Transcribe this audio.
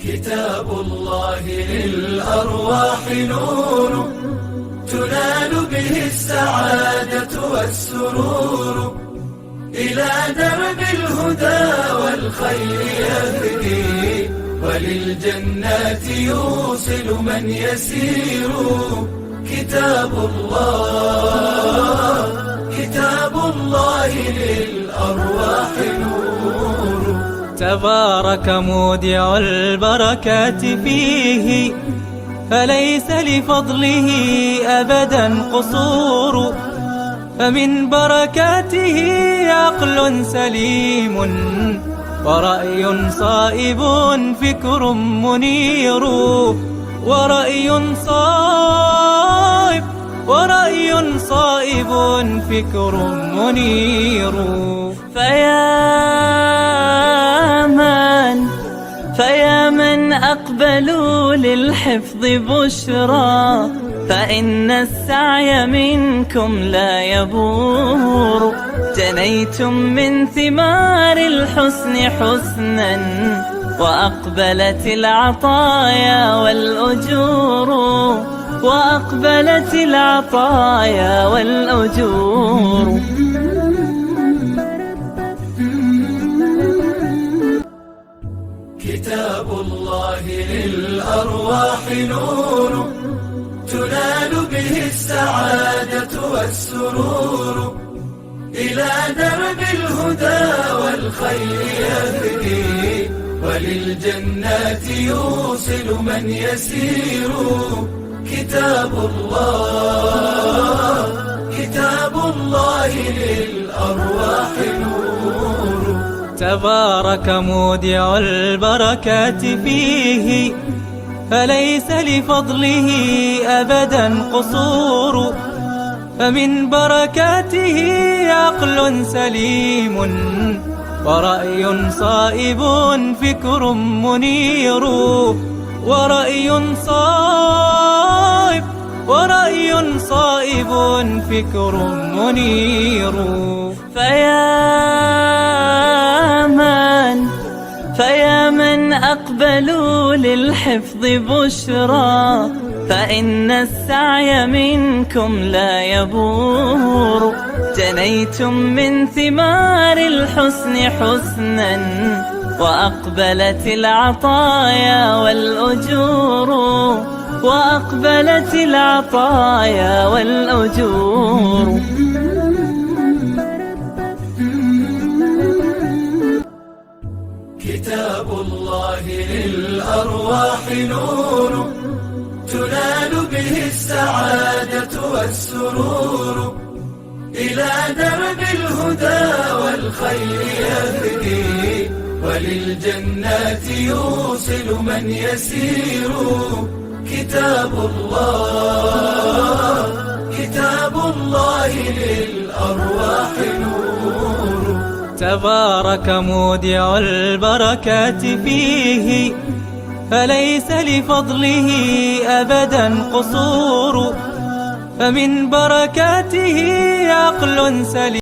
كتاب الله للأرواح نور، تنال به السعادة والسرور، إلى درب الهدى والخير يهدي، وللجنات يوصل من يسير. كتاب الله للأرواح نور. تبارك مودع البركات فيه، فليس لفضله أبدا قصور، فمن بركاته عقل سليم، ورأي صائب فكر منير، ورأي صائب فكر منير. فيا من أقبلوا للحفظ بشرى، فإن السعي منكم لا يبور، جنيتم من ثمار الحسن حسنا، وأقبلت العطايا والأجور، وأقبلت العطايا والأجور. كتاب الله للأرواح نور، تنال به السعادة والسرور، إلى درب الهدى والخير يهدي، وللجنات يوصل من يسير. كتاب الله للأرواح نور. تبارك مودع البركات فيه، فليس لفضله أبدا قصور، فمن بركاته عقل سليم، ورأي صائب فكر منير، ورأي صائب فكر منير. فيا من أقبلوا للحفظ بشرى، فإن السعي منكم لا يبور، جنيتم من ثمار الحسن حسنا، وأقبلت العطايا والأجور، وأقبلت العطايا والأجور. كتاب الله للأرواح نور، تنال به السعادة والسرور، إلى درب الهدى والخير يهدي، وللجنات يوصل من يسير. كتاب الله للأرواح نور. تبارك مودع البركات فيه، فليس لفضله أبدا قصور، فمن بركاته عقل سليم.